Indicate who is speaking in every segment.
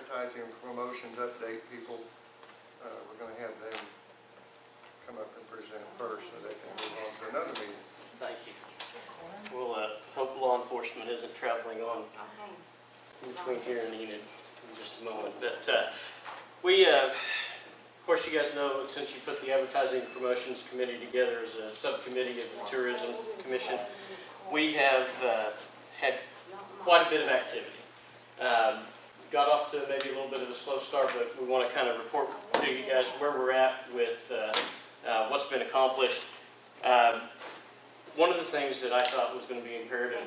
Speaker 1: advertising and promotions update people, we're going to have them come up and present first so they can move on to another meeting.
Speaker 2: Thank you. We'll hope law enforcement isn't traveling on between here and Enid in just a moment. But of course, you guys know, since you put the Advertising and Promotions Committee together as a subcommittee of the Tourism Commission, we have had quite a bit of activity. Got off to maybe a little bit of a slow start, but we want to kind of report to you guys where we're at with what's been accomplished. One of the things that I thought was going to be imperative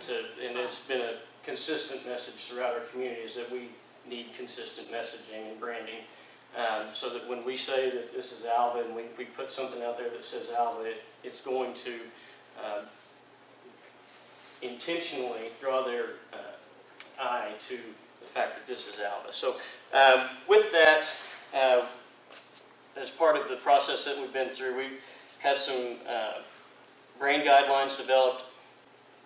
Speaker 2: and it's been a consistent message throughout our community, is that we need consistent messaging and branding. So that when we say that this is Alva and we put something out there that says Alva, it's going to intentionally draw their eye to the fact that this is Alva. So with that, as part of the process that we've been through, we've had some brand guidelines developed.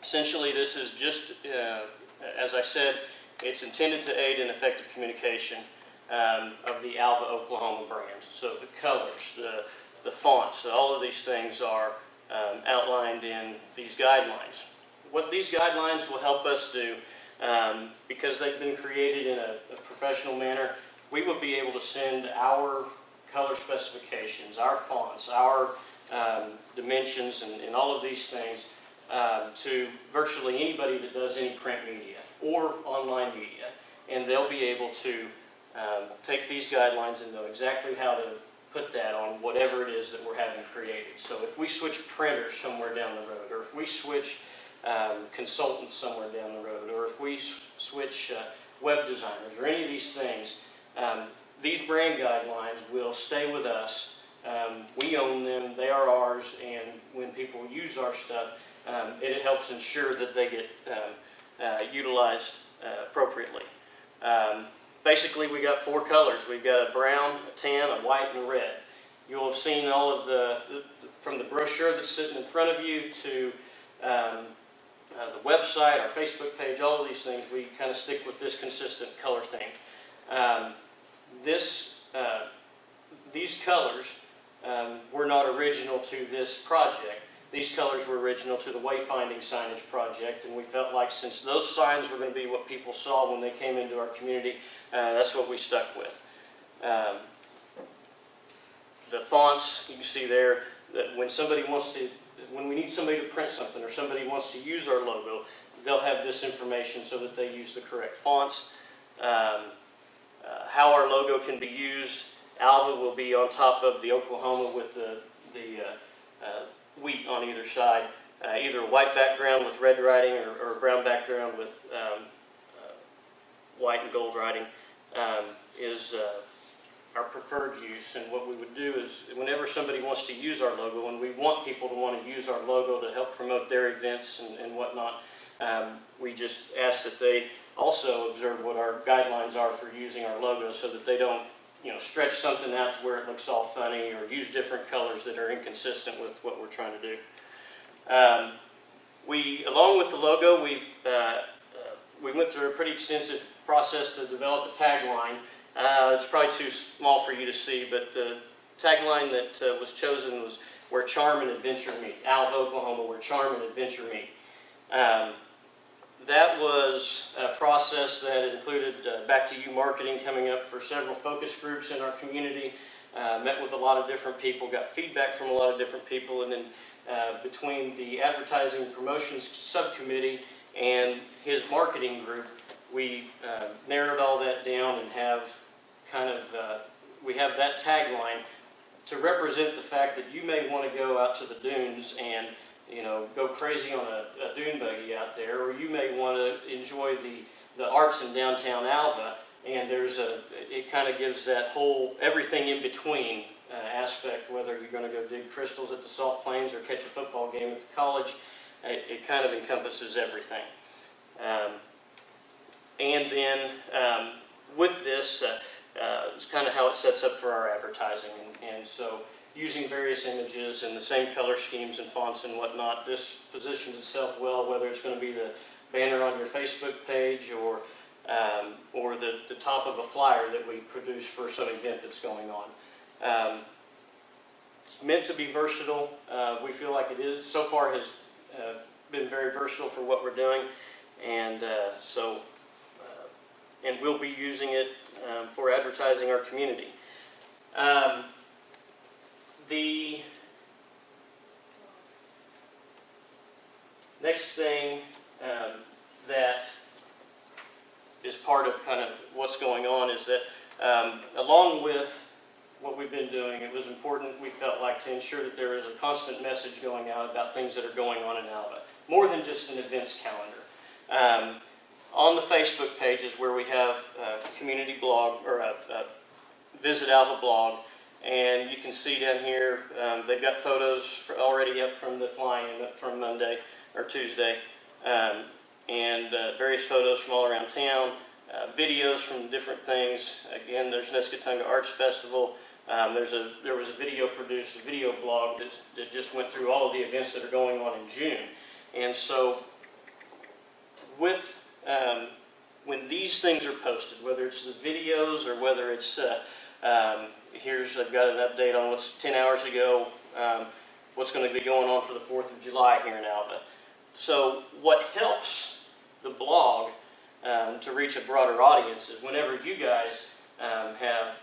Speaker 2: Essentially, this is just, as I said, it's intended to aid in effective communication of the Alva, Oklahoma brand. So the colors, the fonts, all of these things are outlined in these guidelines. What these guidelines will help us do, because they've been created in a professional manner, we will be able to send our color specifications, our fonts, our dimensions, and all of these things to virtually anybody that does any print media or online media, and they'll be able to take these guidelines and know exactly how to put that on whatever it is that we're having created. So if we switch printers somewhere down the road, or if we switch consultants somewhere down the road, or if we switch web designers, or any of these things, these brand guidelines will stay with us. We own them, they are ours, and when people use our stuff, it helps ensure that they get utilized appropriately. Basically, we got 4 colors. We've got a brown, a tan, a white, and a red. You'll have seen all of from the brochure that's sitting in front of you to the website, our Facebook page, all of these things, we kind of stick with this consistent color theme. These colors were not original to this project. These colors were original to the wayfinding signage project, and we felt like since those signs were going to be what people saw when they came into our community, that's what we stuck with. The fonts, you can see there, that when we need somebody to print something or somebody wants to use our logo, they'll have this information so that they use the correct fonts. How our logo can be used, Alva will be on top of the Oklahoma with the wheat on either side, either a white background with red writing or a brown background with white and gold writing is our preferred use. And what we would do is whenever somebody wants to use our logo, and we want people to want to use our logo to help promote their events and whatnot, we just ask that they also observe what our guidelines are for using our logo so that they don't stretch something out to where it looks all funny or use different colors that are inconsistent with what we're trying to do. Along with the logo, we went through a pretty extensive process to develop a tagline. It's probably too small for you to see, but the tagline that was chosen was "Where Charm and Adventure Meet." Alva, Oklahoma, where charm and adventure meet. That was a process that included Back to You marketing coming up for several focus groups in our community, met with a lot of different people, got feedback from a lot of different people, and then between the Advertising and Promotions Subcommittee and his marketing group, we narrowed all that down and have we have that tagline to represent the fact that you may want to go out to the dunes and go crazy on a dune buggy out there, or you may want to enjoy the arts in downtown Alva, and it kind of gives that whole everything in between aspect, whether you're going to go dig crystals at the Salt Plains or catch a football game at the college. It kind of encompasses everything. And then with this, it's kind of how it sets up for our advertising, and so using various images and the same color schemes and fonts and whatnot, this positions itself well, whether it's going to be the banner on your Facebook page or or the top of a flyer that we produce for some event that's going on. It's meant to be versatile. We feel like it is. So far has been very versatile for what we're doing, and and we'll be using it for advertising our community. The next thing that is part of kind of what's going on is that along with what we've been doing, it was important, we felt like, to ensure that there is a constant message going out about things that are going on in Alva, more than just an events calendar. On the Facebook page is where we have a community blog, or a Visit Alva blog, and you can see down here, they've got photos already up from the fly-in from Monday or Tuesday, and various photos from all around town, videos from different things. Again, there's Nescatunga Arts Festival. There was a video produced, a video blog that just went through all of the events that are going on in June. And so with when these things are posted, whether it's the videos or whether it's I've got an update on what's 10 hours ago, what's going to be going on for the 4th of July here in Alva. So what helps the blog to reach a broader audience is whenever you guys have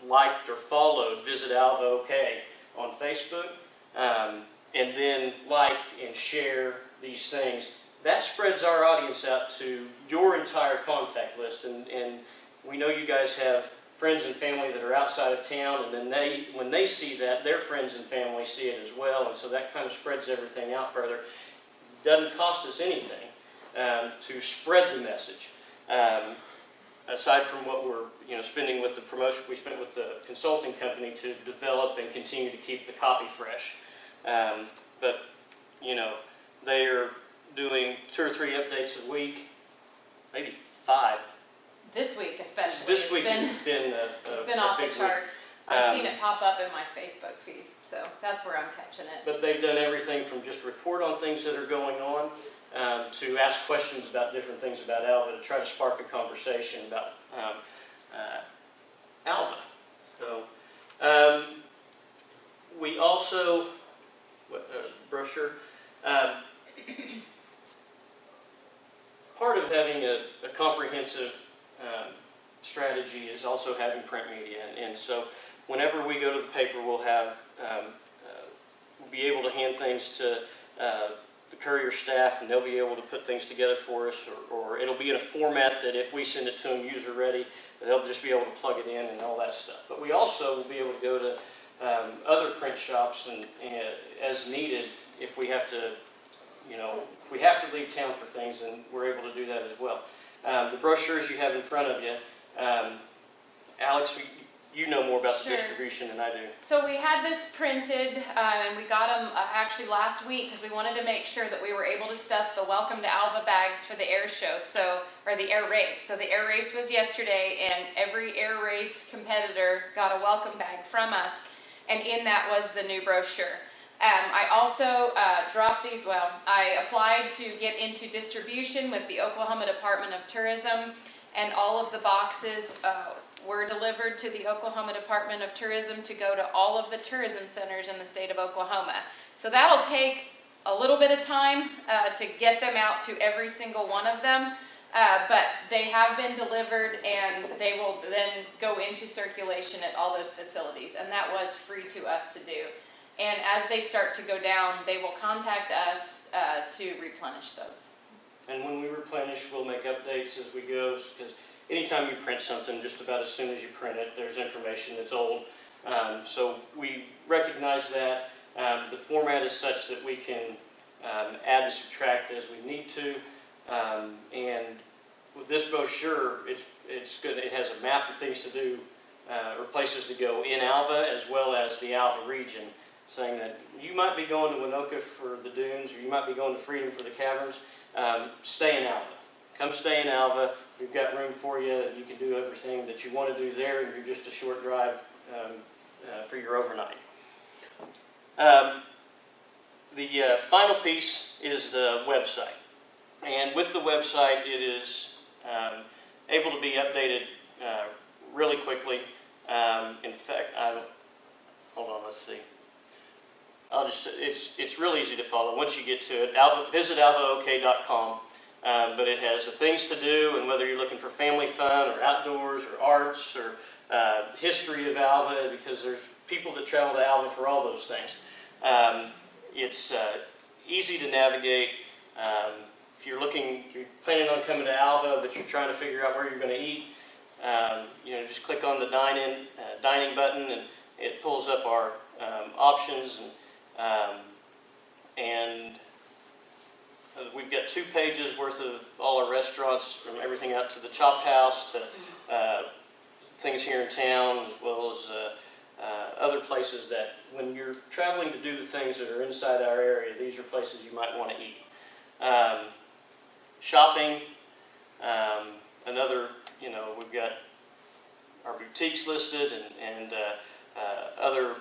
Speaker 2: liked or followed Visit Alva OK on Facebook, and then like and share these things, that spreads our audience out to your entire contact list. And we know you guys have friends and family that are outside of town, and then when they see that, their friends and family see it as well, and so that kind of spreads everything out further. It doesn't cost us anything to spread the message. Aside from what we're spending with the promotion we spent with the consulting company to develop and continue to keep the copy fresh. But they are doing 2 or 3 updates a week, maybe 5.
Speaker 3: This week especially.
Speaker 2: This week has been
Speaker 3: it's been off the charts. I've seen it pop up in my Facebook feed, so that's where I'm catching it.
Speaker 2: But they've done everything from just report on things that are going on to ask questions about different things about Alva, to try to spark a conversation about Alva. So we also, brochure, part of having a comprehensive strategy is also having print media, and so whenever we go to the paper, we'll be able to hand things to the courier staff, and they'll be able to put things together for us, or it'll be in a format that if we send it to them user ready, they'll just be able to plug it in and all that stuff. But we also will be able to go to other print shops and as needed if we have to, if we have to leave town for things, and we're able to do that as well. The brochures you have in front of you, Alex, you know more about the distribution than I do.
Speaker 3: So we had this printed, and we got them actually last week because we wanted to make sure that we were able to stuff the Welcome to Alva bags for the air show, or the air race. So the air race was yesterday, and every air race competitor got a welcome bag from us, and in that was the new brochure. I also dropped these, I applied to get into distribution with the Oklahoma Department of Tourism, and all of the boxes were delivered to the Oklahoma Department of Tourism to go to all of the tourism centers in the state of Oklahoma. So that'll take a little bit of time to get them out to every single one of them, but they have been delivered, and they will then go into circulation at all those facilities, and that was free to us to do. And as they start to go down, they will contact us to replenish those.
Speaker 2: And when we replenish, we'll make updates as we go, because anytime you print something, just about as soon as you print it, there's information that's old. So we recognize that. The format is such that we can add and subtract as we need to. And with this brochure, it's good. It has a map of things to do, or places to go in Alva, as well as the Alva region, saying that you might be going to Winoka for the dunes, or you might be going to Freedom for the caverns. Stay in Alva. Come stay in Alva. We've got room for you. You can do everything that you want to do there, and you're just a short drive for your overnight. The final piece is the website. And with the website, it is able to be updated really quickly. In fact, hold on, let's see. It's real easy to follow once you get to it. Visit alvaok.com, but it has the things to do, and whether you're looking for family fun or outdoors or arts or history of Alva, because there's people that travel to Alva for all those things. It's easy to navigate. If you're planning on coming to Alva, but you're trying to figure out where you're going to eat, just click on the dining button, and it pulls up our options, and we've got 2 pages worth of all our restaurants, from everything out to the Chop House to things here in town, as well as other places that, when you're traveling to do the things that are inside our area, these are places you might want to eat. Shopping, we've got our boutiques listed, and other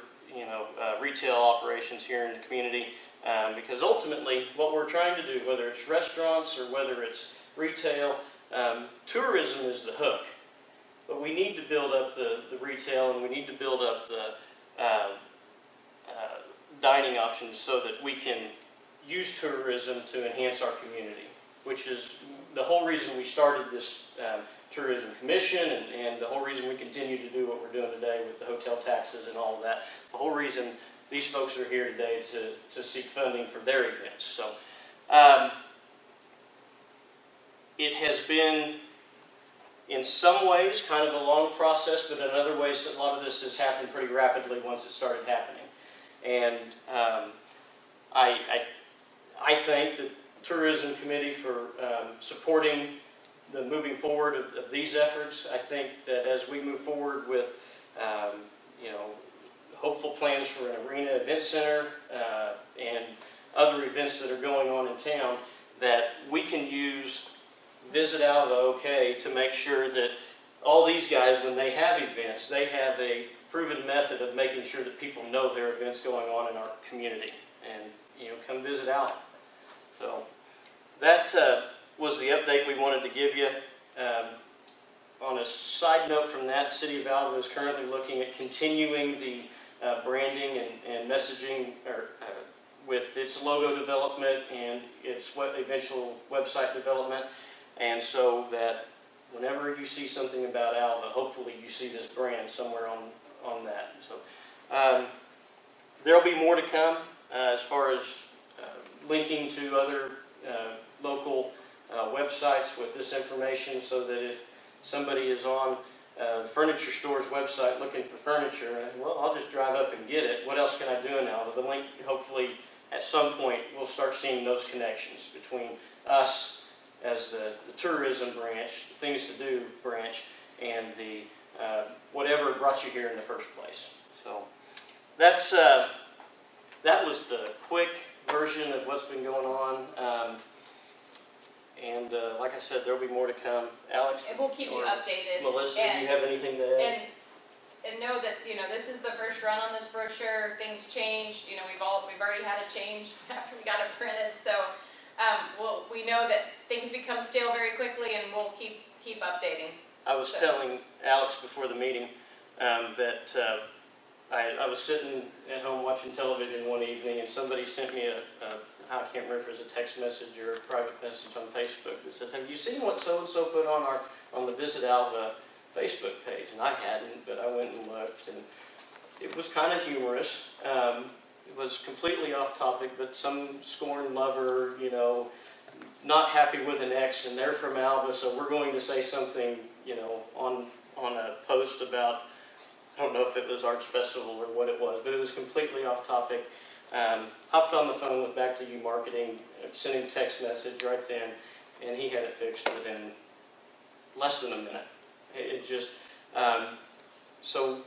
Speaker 2: retail operations here in the community, because ultimately what we're trying to do, whether it's restaurants or whether it's retail, tourism is the hook. But we need to build up the retail, and we need to build up the dining options so that we can use tourism to enhance our community, which is the whole reason we started this tourism commission, and the whole reason we continue to do what we're doing today with the hotel taxes and all of that. The whole reason these folks are here today to seek funding for their events. So it has been, in some ways, kind of a long process, but in other ways, a lot of this has happened pretty rapidly once it started happening. And I thank the Tourism Committee for supporting the moving forward of these efforts. I think that as we move forward with, hopeful plans for an arena event center and other events that are going on in town, that we can use Visit Alva OK to make sure that all these guys, when they have events, they have a proven method of making sure that people know there are events going on in our community, and come visit Alva. So that was the update we wanted to give you. On a side note from that, City of Alva is currently looking at continuing the branding and messaging with its logo development and its eventual website development. And so that whenever you see something about Alva, hopefully you see this brand somewhere on that. So there'll be more to come as far as linking to other local websites with this information, so that if somebody is on the furniture store's website looking for furniture, well, I'll just drive up and get it. What else can I do in Alva? The link, hopefully, at some point, we'll start seeing those connections between us as the tourism branch, the things to do branch, and the whatever brought you here in the first place. So that was the quick version of what's been going on. And like I said, there'll be more to come. Alex?
Speaker 3: And we'll keep you updated.
Speaker 2: Melissa, do you have anything to add?
Speaker 3: And know that, this is the first run on this brochure. Things changed. We've already had a change after we got it printed. So we know that things become stale very quickly, and we'll keep updating.
Speaker 2: I was telling Alex before the meeting that I was sitting at home watching television one evening, and somebody sent me I can't remember if it was a text message or a private message on Facebook that says, "Have you seen what so-and-so put on the Visit Alva Facebook page?" And I hadn't, but I went and looked, and it was kind of humorous. It was completely off topic, but some scorned lover, not happy with an ex, and they're from Alva, so we're going to say something, on a post about, I don't know if it was Arts Festival or what it was, but it was completely off topic. Hopped on the phone with Back to You Marketing, sent him a text message right then, and he had it fixed within less than a minute. It just, so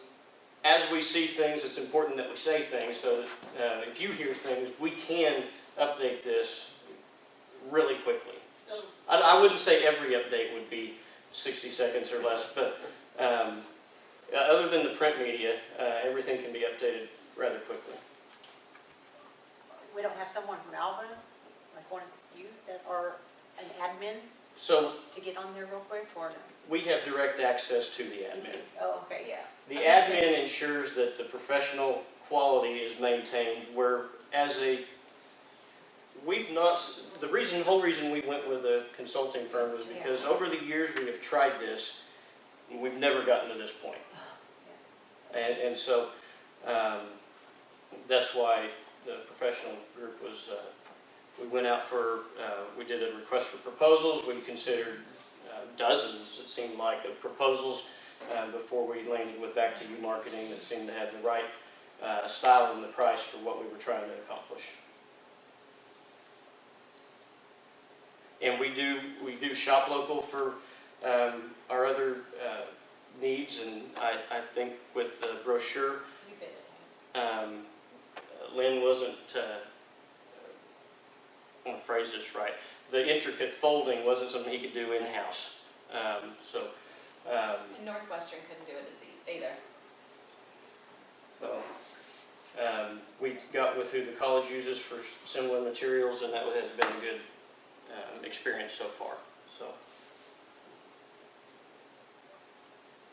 Speaker 2: as we see things, it's important that we say things, so that if you hear things, we can update this really quickly.
Speaker 3: So
Speaker 2: I wouldn't say every update would be 60 seconds or less, but other than the print media, everything can be updated rather quickly.
Speaker 4: We don't have someone from Alva, like one of you, that are an admin
Speaker 2: So
Speaker 4: to get on there real quick or no?
Speaker 2: we have direct access to the admin.
Speaker 4: Oh, okay.
Speaker 3: Yeah.
Speaker 2: The admin ensures that the professional quality is maintained, where as a, we've not, whole reason we went with a consulting firm was because over the years we have tried this, and we've never gotten to this point. And so that's why the professional group was, we went out for, we did a request for proposals. We considered dozens, it seemed like, of proposals before we landed with Back to You Marketing that seemed to have the right style and the price for what we were trying to accomplish. And we do shop local for our other needs, and I think with the brochure,
Speaker 3: We bid it.
Speaker 2: Lynn wasn't, I want to phrase this right, the intricate folding wasn't something he could do in-house.
Speaker 3: And Northwestern couldn't do it either.
Speaker 2: So we got with who the college uses for similar materials, and that has been a good experience so far. So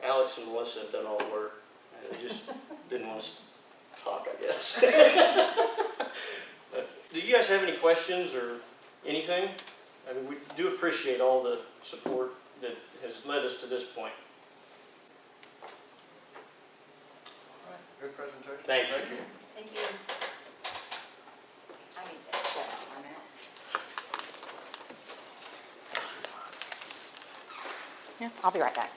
Speaker 2: Alex and Melissa have done all the work. They just didn't want us to talk, I guess. But do you guys have any questions or anything? I mean, we do appreciate all the support that has led us to this point.
Speaker 1: Good presentation.
Speaker 2: Thank you.
Speaker 4: Thank you. I need that set up for a minute. Yeah, I'll be right back.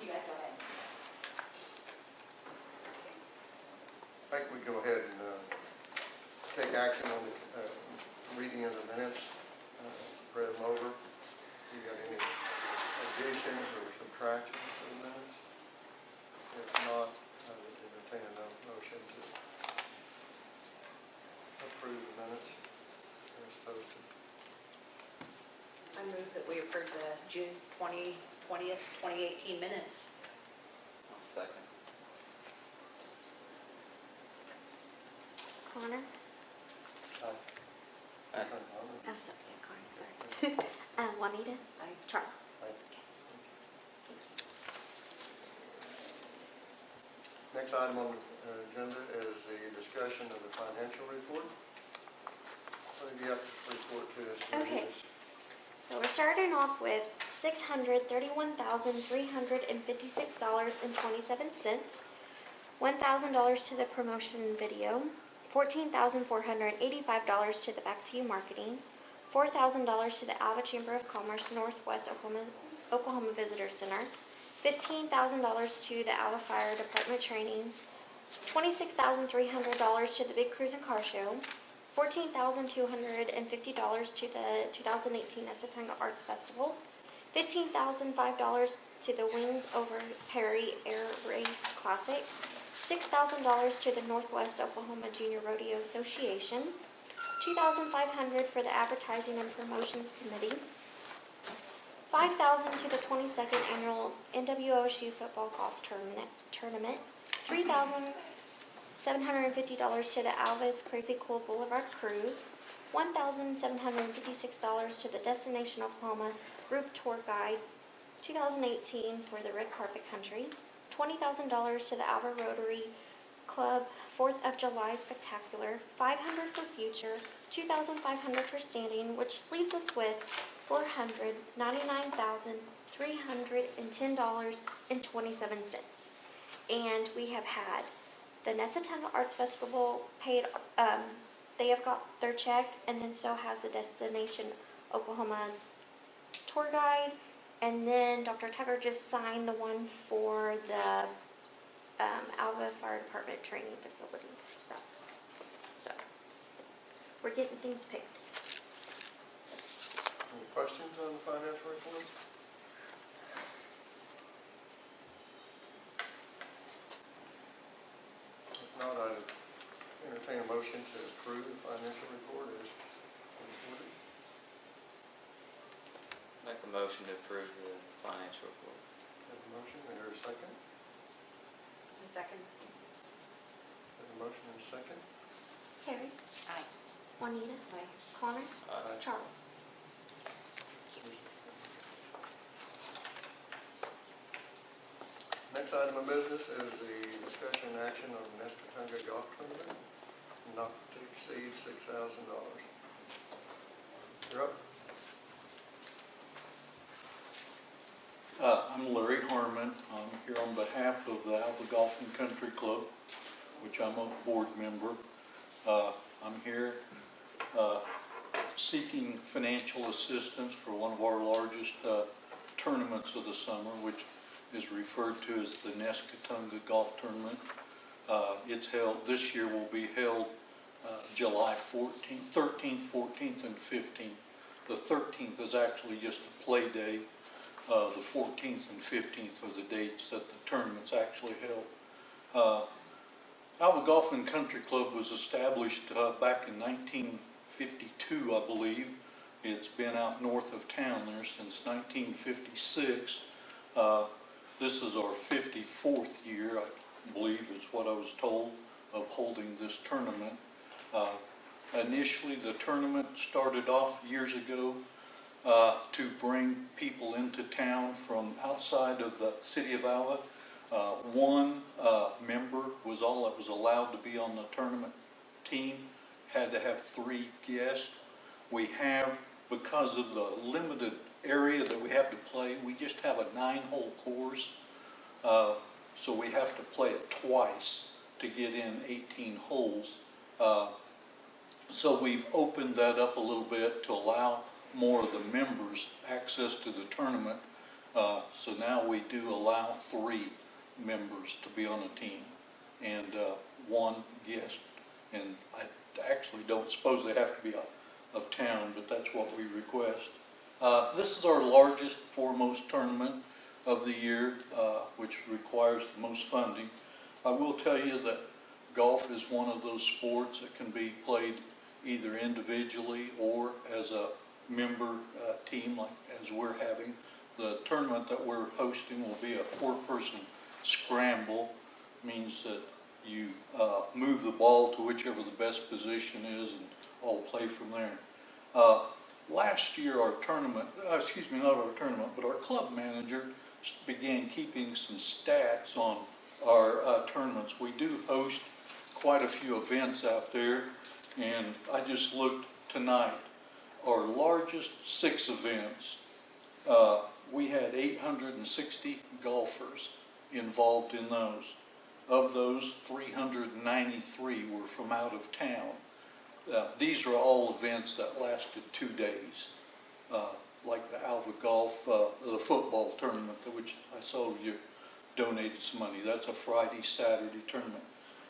Speaker 3: You guys go ahead.
Speaker 1: I think we go ahead and take action on the reading of the minutes, read them over. You got any additions or subtractions to the minutes? If not, I would entertain a motion to approve the minutes as supposed to.
Speaker 4: I move that we approve the June 20th, 2018 minutes.
Speaker 5: I'll second.
Speaker 6: Connor?
Speaker 5: Aye.
Speaker 6: Oh, sorry, yeah, Connor, sorry. Juanita?
Speaker 4: Aye.
Speaker 6: Charles?
Speaker 1: Next item on the agenda is the discussion of the financial report. What do you have to report to us?
Speaker 6: Okay. So we're starting off with $631,356.27, $1,000 to the promotion video, $14,485 to the Back to You Marketing, $4,000 to the Alva Chamber of Commerce Northwest Oklahoma Visitor Center, $15,000 to the Alva Fire Department Training, $26,300 to the Big Cruise and Car Show, $14,250 to the 2018 Esatanga Arts Festival, $15,005 to the Wings Over Perry Air Race Classic, $6,000 to the Northwest Oklahoma Junior Rodeo Association, $2,500 for the Advertising and Promotions Committee, $5,000 to the 22nd Annual NWOSU Football Golf Tournament, $3,750 to the Alva's Crazy Cool Boulevard Cruise, $1,756 to the Destination Oklahoma Group Tour Guide 2018 for the Red Carpet Country, $20,000 to the Alva Rotary Club 4th of July Spectacular, $500 for Future, $2,500 for Standing, which leaves us with $499,310.27. And we have had the Nesatanga Arts Festival paid, they have got their check, and then so has the Destination Oklahoma tour guide, and then Dr. Tucker just signed the one for the Alva Fire Department training facility stuff. So, we're getting things picked.
Speaker 1: Any questions on the financial report? If not, I entertain a motion to approve the financial report as reported.
Speaker 5: Make a motion to approve the financial report.
Speaker 1: Have a motion, is there a second?
Speaker 4: A second.
Speaker 1: Have a motion and a second.
Speaker 6: Terry?
Speaker 4: Aye.
Speaker 6: Juanita?
Speaker 4: Aye.
Speaker 6: Connor?
Speaker 5: Aye.
Speaker 6: Charles?
Speaker 1: Next item of business is the discussion and action on Nescatonga Golf Tournament, not to exceed $6,000. You're up.
Speaker 7: I'm Larry Harmon. I'm here on behalf of the Alva Golf and Country Club, which I'm a board member. I'm here seeking financial assistance for one of our largest tournaments of the summer, which is referred to as the Nescatonga Golf Tournament. It's held, this year will be held July 14th, 13th, 14th, and 15th. The 13th is actually just a play day. The 14th and 15th are the dates that the tournament's actually held. Alva Golf and Country Club was established back in 1952, I believe. It's been out north of town there since 1956. This is our 54th year, I believe is what I was told, of holding this tournament. Initially, the tournament started off years ago to bring people into town from outside of the city of Alva. One member was all that was allowed to be on the tournament team, had to have 3 guests. We have, because of the limited area that we have to play, we just have a 9-hole course. So we have to play it twice to get in 18 holes. So we've opened that up a little bit to allow more of the members access to the tournament. So now we do allow 3 members to be on a team and 1 guest. And I actually don't suppose they have to be out of town, but that's what we request. This is our largest, foremost tournament of the year, which requires the most funding. I will tell you that golf is one of those sports that can be played either individually or as a member team, like as we're having. The tournament that we're hosting will be a 4-person scramble. Means that you move the ball to whichever the best position is and all play from there. Last year our tournament, excuse me, not our tournament, but our club manager began keeping some stats on our tournaments. We do host quite a few events out there, and I just looked tonight. Our largest 6 events, we had 860 golfers involved in those. Of those, 393 were from out of town. These are all events that lasted 2 days, like the Alva Golf, the football tournament, which I saw you donated some money. That's a Friday, Saturday tournament.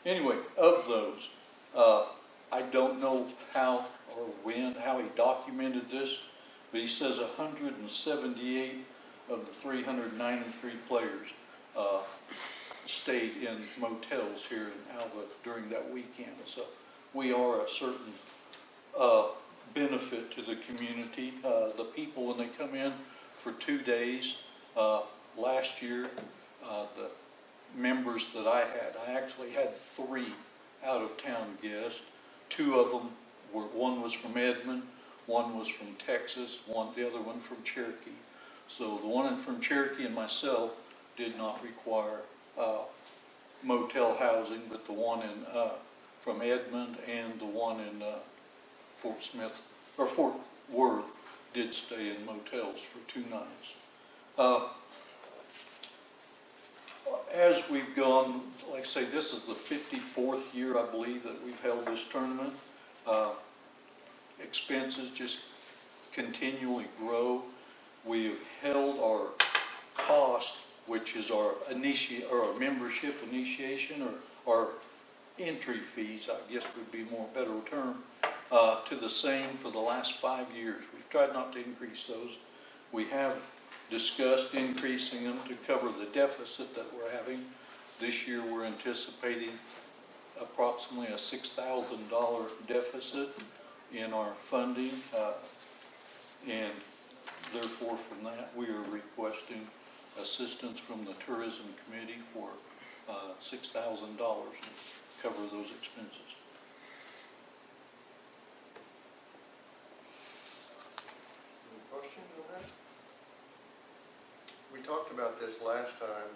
Speaker 7: Anyway, of those, I don't know how or when, how he documented this, but he says 178 of the 393 players stayed in motels here in Alva during that weekend. So we are a certain benefit to the community. The people, when they come in for 2 days, last year, the members that I actually had 3 out-of-town guests. 2 of them were, one was from Edmond, one was from Texas, the other one from Cherokee. So the one from Cherokee and myself did not require motel housing, but the one from Edmond and the one in Fort Worth did stay in motels for 2 nights. As we've gone, like I say, this is the 54th year, I believe, that we've held this tournament. Expenses just continually grow. We've held our cost, which is our membership initiation, or our entry fees, I guess would be more better term, to the same for the last 5 years. We've tried not to increase those. We have discussed increasing them to cover the deficit that we're having. This year we're anticipating approximately a $6,000 deficit in our funding, and therefore from that we are requesting assistance from the Tourism Committee for $6,000 to cover those expenses.
Speaker 1: talked about this last time,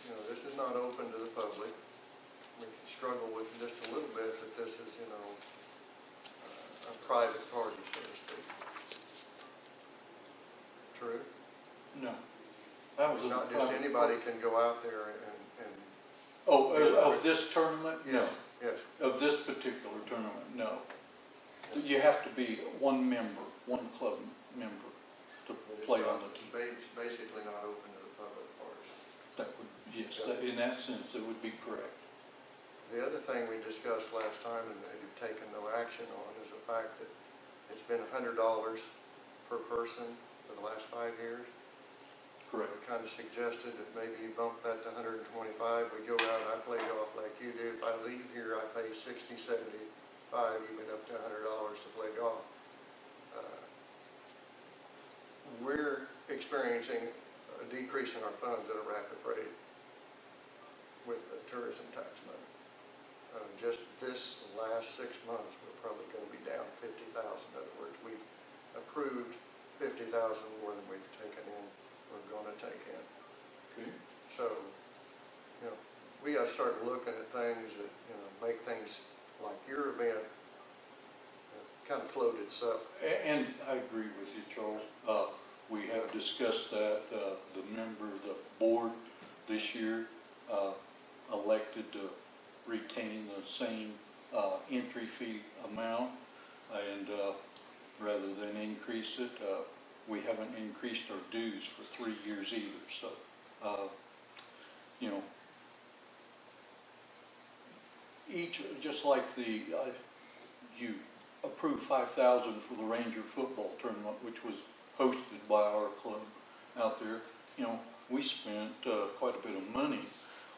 Speaker 1: you know, this is not open to the public. We can struggle with just a little bit that this is, you know, a private party, so to speak. True?
Speaker 7: No. That was a
Speaker 1: Not just
Speaker 7: private
Speaker 1: anybody
Speaker 7: party.
Speaker 1: can go out there and,
Speaker 7: Oh, of this tournament? No.
Speaker 1: yes, yes.
Speaker 7: Of this particular tournament, no. You have to be one member, one club member to
Speaker 1: But it's
Speaker 7: play
Speaker 1: not-
Speaker 7: on the team.
Speaker 1: It's basically not open to the public party.
Speaker 7: That would, yes, in that sense, it would be correct.
Speaker 1: The other thing we discussed last time and that you've taken no action on is the fact that it's been $100 per person for the last 5 years.
Speaker 7: Correct.
Speaker 1: We kind of suggested that maybe you bump that to 125. We go out, I play golf like you do. If I leave here, I pay 60, 75, even up to $100 to play golf. We're experiencing a decrease in our funds at a rapid rate with the tourism tax money. Just this last 6 months, we're probably going to be down 50,000. In other words, we approved 50,000 more than we've taken in, we're going to take in.
Speaker 7: Okay.
Speaker 1: So, you know, we got to start looking at things that, you know, make things like your event kind of float itself.
Speaker 7: And I agree with you, Charles. We have discussed that, the board this year elected to retain the same entry fee amount, and rather than increase it, we haven't increased our dues for 3 years either. So, you know, just like you approved 5,000 for the Ranger football tournament, which was hosted by our club out there. You know, we spent quite a bit of money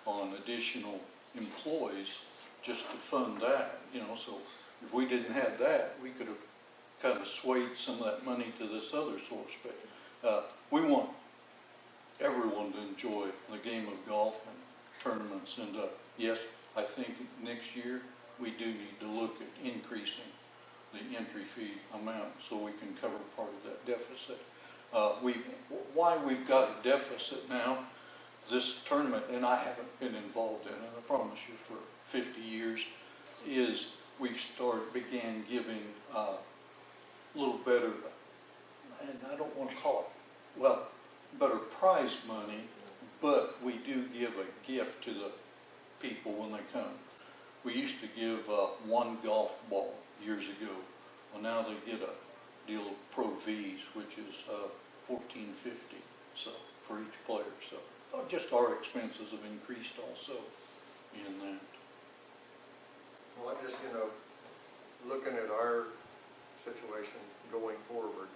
Speaker 7: on additional employees just to fund that, you know, so if we didn't have that, we could have kind of swayed some of that money to this other source. But we want everyone to enjoy the game of golf and tournaments. And yes, I think next year we do need to look at increasing the entry fee amount so we can cover part of that deficit. Why we've got a deficit now, this tournament, and I haven't been involved in it, I promise you, for 50 years, is we've began giving a little better, and I don't want to call it, well, better prize money, but we do give a gift to the people when they come. We used to give one golf ball years ago. Well, now they get a deal of Pro Vs, which is $14.50 so for each player. So just our expenses have increased also in that.
Speaker 1: Well, I'm just, you know, looking at our situation going forward,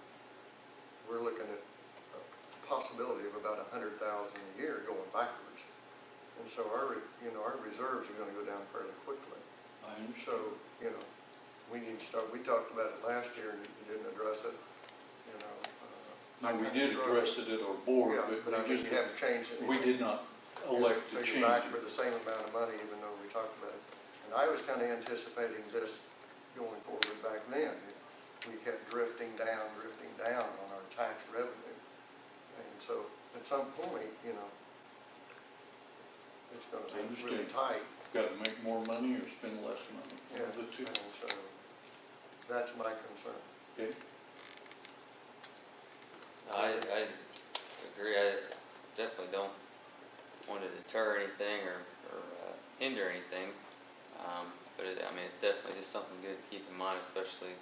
Speaker 1: we're looking at a possibility of about 100,000 a year going backwards. And so our reserves are going to go down fairly quickly. So, you know, we need to start, we talked about it last year and you didn't address it, you know.
Speaker 7: No, we did address it at our board,
Speaker 1: Yeah, but I mean, you haven't changed it.
Speaker 7: we did not elect to
Speaker 1: So
Speaker 7: change
Speaker 1: you're back
Speaker 7: it.
Speaker 1: for the same amount of money even though we talked about it. And I was kind of anticipating this going forward back then. We kept drifting down on our tax revenue. And so at some point, you know, it's going to be really tight.
Speaker 7: Got to make more money or spend less money, one
Speaker 1: Yeah,
Speaker 7: of the two.
Speaker 1: and so that's my concern.
Speaker 7: Okay.
Speaker 5: I agree. I definitely don't want to deter anything or hinder anything. But I mean, it's definitely just something good to keep in mind, especially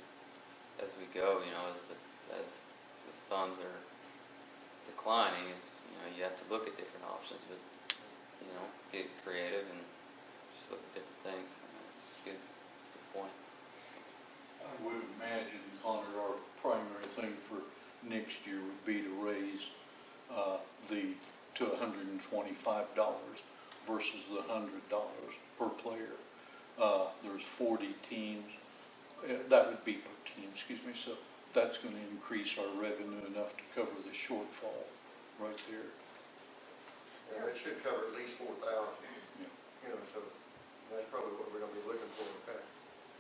Speaker 5: as we go. You know, as the funds are declining, you have to look at different options, but get creative and just look at different things. I mean, that's a good point.
Speaker 7: I would imagine, Connor, our primary thing for next year would be to raise to $125 versus the $100 per player. There's 40 teams. That would be per team, excuse me. So that's going to increase our revenue enough to cover the shortfall right there.
Speaker 1: And it should cover at least 4,000.
Speaker 7: Yeah.
Speaker 1: You know, so that's probably what we're going to be looking for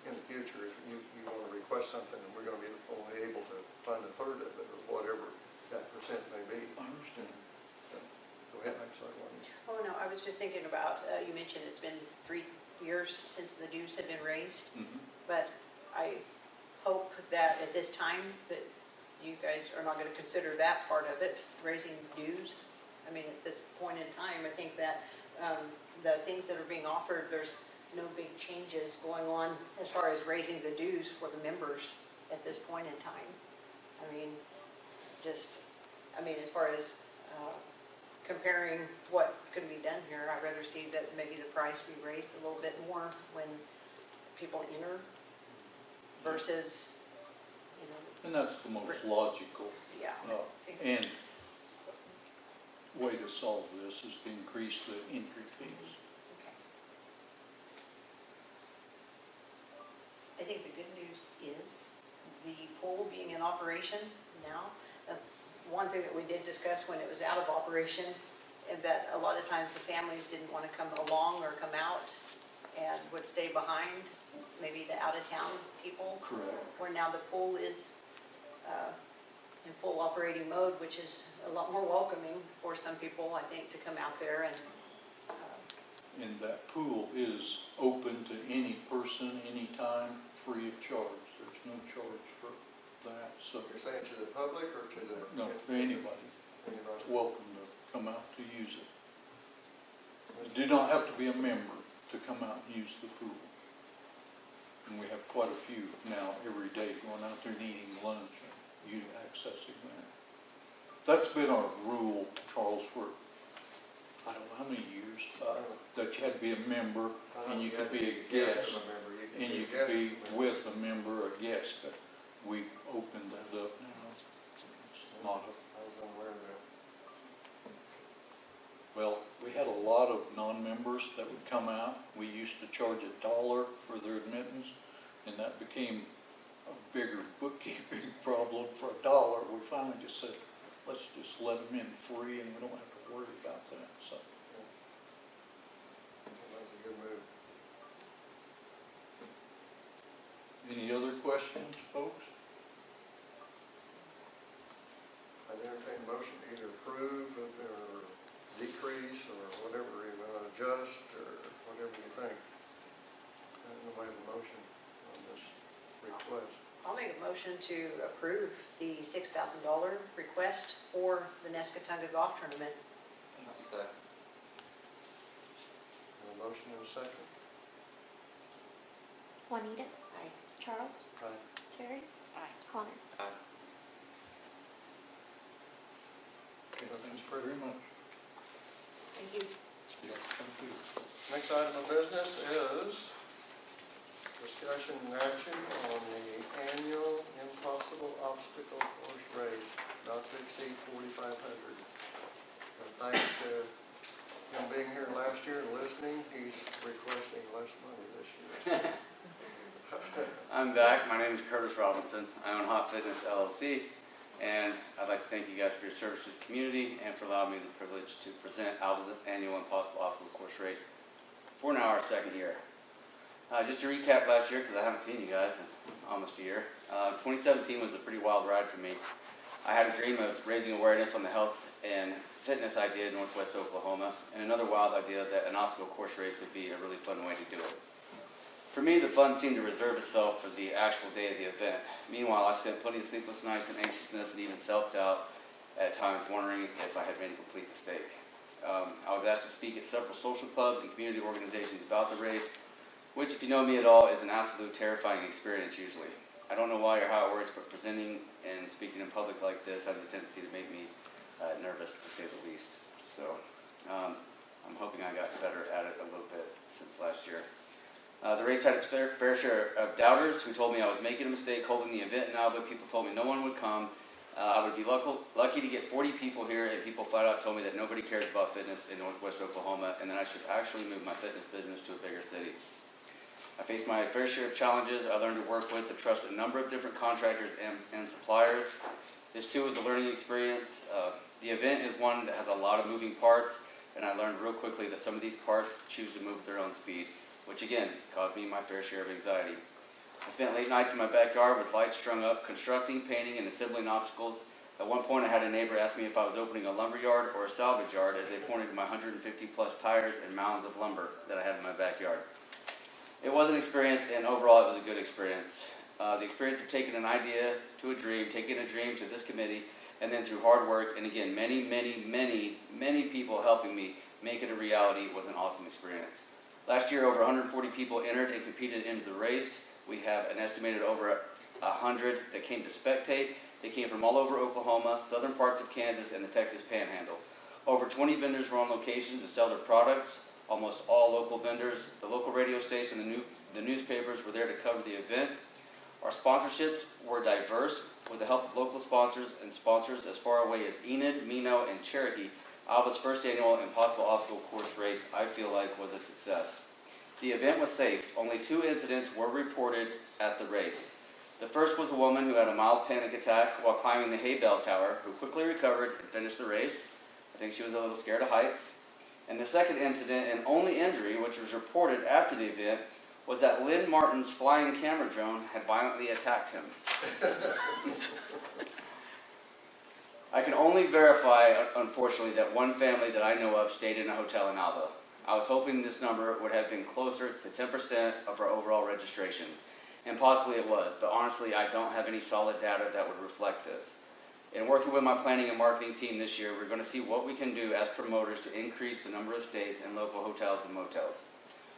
Speaker 1: in the future. If you want to request something and we're going to be only able to fund a third of it or whatever that percent may be.
Speaker 7: I understand.
Speaker 4: just thinking about, you mentioned it's been 3 years since the dues have been raised,
Speaker 7: Mhm.
Speaker 4: but I hope that at this time that you guys are not going to consider that part of it, raising dues. I mean, at this point in time, I think that the things that are being offered, there's no big changes going on as far as raising the dues for the members at this point in time. I mean, as far as comparing what could be done here, I'd rather see that maybe the price be raised a little bit more when people enter versus,
Speaker 7: And that's the most logical
Speaker 4: yeah.
Speaker 7: and way to solve this is to increase the entry fees.
Speaker 4: Okay. I think the good news is the pool being in operation now. That's one thing that we did discuss when it was out of operation, and that a lot of times the families didn't want to come along or come out and would stay behind, maybe the out-of-town people.
Speaker 7: Correct.
Speaker 4: Where now the pool is in full operating mode, which is a lot more welcoming for some people, I think, to come out there and
Speaker 7: And that pool is open to any person, anytime, free of charge. There's no charge for that, so,
Speaker 1: You're saying to the public or to the?
Speaker 7: no, to anybody,
Speaker 1: Anybody?
Speaker 7: welcome to come out to use it. You do not have to be a member to come out and use the pool. And we have quite a few now every day going out there and eating lunch and you accessing that. That's been our rule, Charles, for, I don't know how many years, that you had to be a member and you could be a guest. And you could be with a member, a guest, but we've opened that up now. It's not a,
Speaker 1: I was unaware of that.
Speaker 7: well, we had a lot of non-members that would come out. We used to charge $1 for their admittance, and that became a bigger bookkeeping problem for $1. We finally just said, let's just let them in free and we don't have to worry about that, so.
Speaker 1: That's a good move.
Speaker 7: Any other questions, folks?
Speaker 1: I'd entertain a motion to either approve or decrease or whatever, adjust or whatever you think. Nobody have a motion on this request.
Speaker 4: I'll make a motion to approve the $6,000 request for the Nescatunga Golf Tournament.
Speaker 5: Second.
Speaker 1: A motion and a second.
Speaker 6: Juanita,
Speaker 4: Aye.
Speaker 6: Charles,
Speaker 1: Aye.
Speaker 6: Terry,
Speaker 4: Aye.
Speaker 6: Connor.
Speaker 5: Aye.
Speaker 7: Okay, thank you very much.
Speaker 4: Thank you.
Speaker 7: Yeah, thank you.
Speaker 1: Next item of business is discussion and action on the annual Impossible Obstacle Course Race, not to exceed 4,500. And thanks to him being here last year and listening, he's requesting less money this year.
Speaker 8: I'm back. My name is Curtis Robinson. I own Hot Fitness LLC, and I'd like to thank you guys for your service to the community and for allowing me the privilege to present Alva's annual Impossible Obstacle Course Race for now our second year. Just to recap last year, because I haven't seen you guys in almost a year, 2017 was a pretty wild ride for me. I had a dream of raising awareness on the health and fitness idea in Northwest Oklahoma, and another wild idea that an obstacle course race would be a really fun way to do it. For me, the fun seemed to reserve itself for the actual day of the event. Meanwhile, I spent plenty of sleepless nights and anxiousness and even self-doubt at times, wondering if I had made a complete mistake. I was asked to speak at several social clubs and community organizations about the race, which, if you know me at all, is an absolute terrifying experience usually. I don't know why or how it works, but presenting and speaking in public like this has a tendency to make me nervous, to say the least. So I'm hoping I got better at it a little bit since last year. The race had its fair share of doubters who told me I was making a mistake holding the event in Alva. People told me no one would come. I would be lucky to get 40 people here, and people flat out told me that nobody cares about fitness in Northwest Oklahoma and that I should actually move my fitness business to a bigger city. I faced my fair share of challenges. I learned to work with and trust a number of different contractors and suppliers. This too was a learning experience. The event is one that has a lot of moving parts, and I learned real quickly that some of these parts choose to move at their own speed, which again caused me my fair share of anxiety. I spent late nights in my backyard with lights strung up, constructing, painting, and assembling obstacles At one point, I had a neighbor ask me if I was opening a lumber yard or a salvage yard as they pointed to my 150 plus tires and mounds of lumber that I had in my backyard. It was an experience, and overall it was a good experience. The experience of taking an idea to a dream, taking a dream to this committee, and then through hard work, and again, many people helping me make it a reality was an awesome experience. Last year, over 140 people entered and competed into the race. We have an estimated over 100 that came to spectate. They came from all over Oklahoma, southern parts of Kansas, and the Texas Panhandle. Over 20 vendors were on location to sell their products, almost all local vendors. The local radio station, the newspapers were there to cover the event. Our sponsorships were diverse. With the help of local sponsors and sponsors as far away as Enid, Mino, and Cherokee, Alva's first annual Impossible Obstacle Course race, I feel like, was a success. The event was safe. Only 2 incidents were reported at the race. The first was a woman who had a mild panic attack while climbing the hay bale tower, who quickly recovered and finished the race. I think she was a little scared of heights. And the second incident and only injury, which was reported after the event, was that Lynn Martin's flying camera drone had violently attacked him. I can only verify, unfortunately, that one family that I know of stayed in a hotel in Alva. I was hoping this number would have been closer to 10% of our overall registrations, and possibly it was, but honestly, I don't have any solid data that would reflect this. In working with my planning and marketing team this year, we're going to see what we can do as promoters to increase the number of stays and local hotels and motels.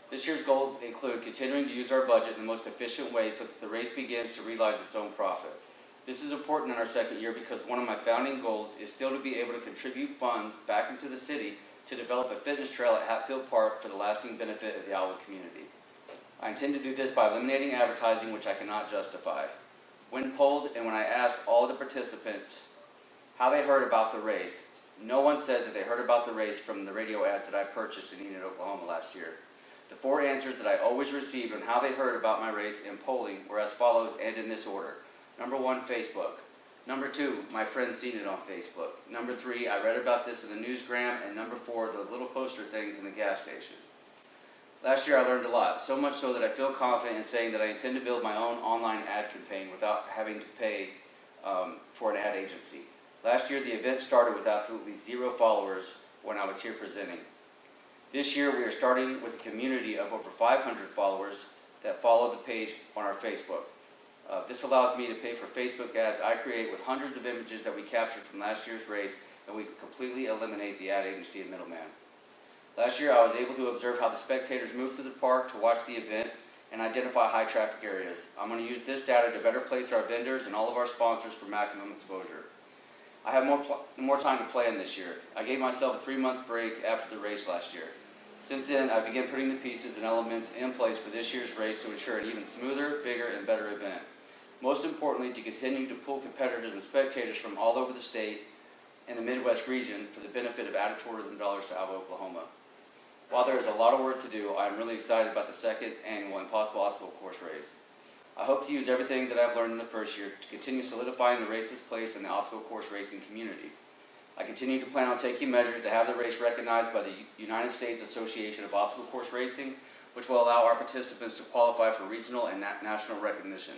Speaker 8: This year's goals include continuing to use our budget in the most efficient way so that the race begins to realize its own profit. This is important in our second year because one of my founding goals is still to be able to contribute funds back into the city to develop a fitness trail at Hatfield Park for the lasting benefit of the Alva community. I intend to do this by eliminating advertising which I cannot justify. When polled and when I asked all the participants how they heard about the race, no one said that they heard about the race from the radio ads that I purchased in Enid, Oklahoma last year. The 4 answers that I always received on how they heard about my race in polling were as follows and in this order. Number 1, Facebook. Number 2, my friend seen it on Facebook. Number 3, I read about this in the newsgram. And number 4, those little poster things in the gas station. Last year I learned a lot, so much so that I feel confident in saying that I intend to build my own online ad campaign without having to pay for an ad agency. Last year the event started with absolutely 0 followers when I was here presenting. This year we are starting with a community of over 500 followers that follow the page on our Facebook. This allows me to pay for Facebook ads I create with hundreds of images that we captured from last year's race, and we can completely eliminate the ad agency and middleman. Last year I was able to observe how the spectators moved to the park to watch the event and identify high traffic areas. I'm going to use this data to better place our vendors and all of our sponsors for maximum exposure. I have more time to plan this year. I gave myself a 3-month break after the race last year. Since then, I began putting the pieces and elements in place for this year's race to ensure an even smoother, bigger, and better event. Most importantly, to continue to pull competitors and spectators from all over the state and the Midwest region for the benefit of added tourism dollars to Alva, Oklahoma. While there is a lot of work to do, I am really excited about the second annual Impossible Obstacle Course race. I hope to use everything that I've learned in the first year to continue solidifying the race's place in the obstacle course racing community. I continue to plan on taking measures to have the race recognized by the United States Association of Obstacle Course Racing, which will allow our participants to qualify for regional and national recognition.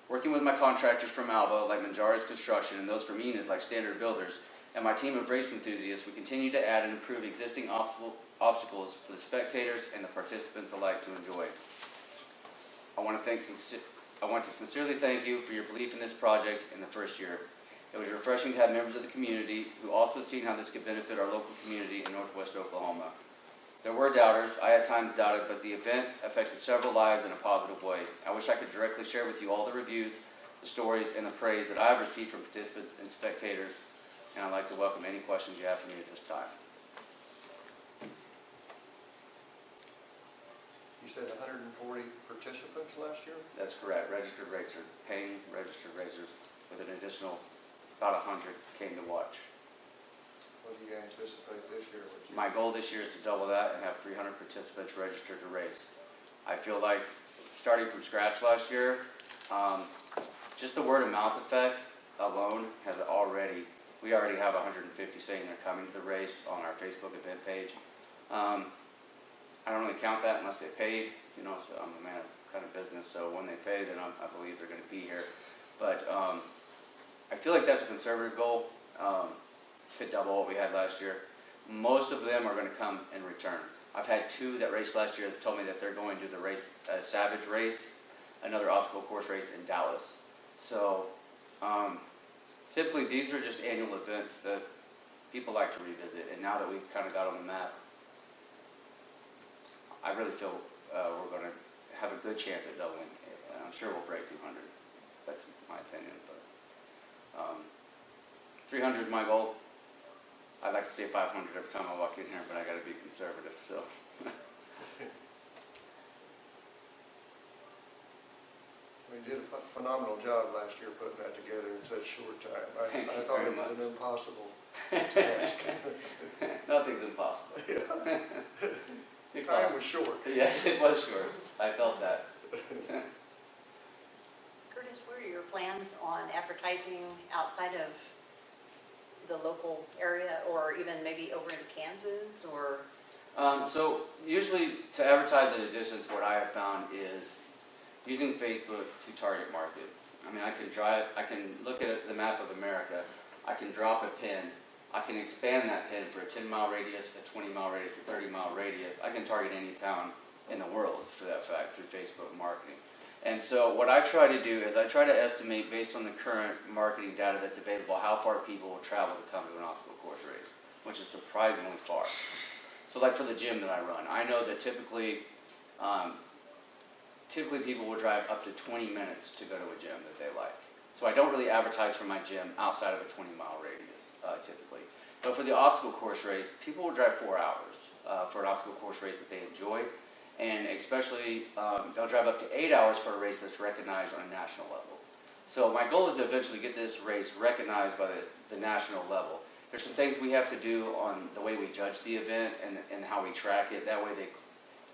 Speaker 8: Working with my contractors from Alva, like Manjari's Construction, and those from Enid, like Standard Builders, and my team of race enthusiasts, we continue to add and improve existing obstacles for the spectators and the participants alike to enjoy. I want to sincerely thank you for your belief in this project in the first year. It was refreshing to have members of the community who also seen how this could benefit our local community in Northwest Oklahoma. There were doubters. I at times doubted, but the event affected several lives in a positive way. I wish I could directly share with you all the reviews, the stories, and the praise that I've received from participants and spectators, and I'd like to welcome any questions you have for me at this time.
Speaker 1: You said 140 participants last year?
Speaker 8: That's correct. Registered racers, paying registered racers, with an additional about 100 came to watch.
Speaker 1: What do you anticipate this year?
Speaker 8: My goal this year is to double that and have 300 participants registered to race. I feel like starting from scratch last year, just the word of mouth effect alone has we already have 150 saying they're coming to the race on our Facebook event page. I don't really count that unless they paid, so I'm a man of kind of business, so when they pay, then I believe they're going to be here. But I feel like that's a conservative goal, to double what we had last year. Most of them are going to come in return. I've had 2 that raced last year that told me that they're going to do the race, Savage race, another obstacle course race in Dallas. So typically these are just annual events that people like to revisit, and now that we've kind of got on the map, I really feel we're going to have a good chance at doubling. I'm sure we'll break 200. That's my opinion, but 300 is my goal. I'd like to say 500 every time I walk in here, but I got to be conservative, so.
Speaker 1: We did a phenomenal job last year putting that together in such short time.
Speaker 8: Thank
Speaker 1: I
Speaker 8: you
Speaker 1: thought
Speaker 8: very
Speaker 1: it was
Speaker 8: much.
Speaker 1: an impossible task.
Speaker 8: Nothing's impossible.
Speaker 1: The time was short.
Speaker 8: Yes, it was short. I felt that.
Speaker 4: Curtis, what are your plans on advertising outside of the local area, or even maybe over in Kansas, or?
Speaker 8: So usually to advertise at a distance, what I have found is using Facebook to target market. I mean, I can look at the map of America, I can drop a pin, I can expand that pin for a 10-mile radius, a 20-mile radius, a 30-mile radius. I can target any town in the world, for that fact, through Facebook marketing. And so what I try to do is I try to estimate, based on the current marketing data that's available, how far people will travel to come to an obstacle course race, which is surprisingly far. So like for the gym that I run, I know that typically people will drive up to 20 minutes to go to a gym that they like. So I don't really advertise for my gym outside of a 20-mile radius, typically. But for the obstacle course race, people will drive 4 hours for an obstacle course race that they enjoy. And especially, they'll drive up to 8 hours for a race that's recognized on a national level. So my goal is to eventually get this race recognized by the national level. There's some things we have to do on the way we judge the event and how we track it. That way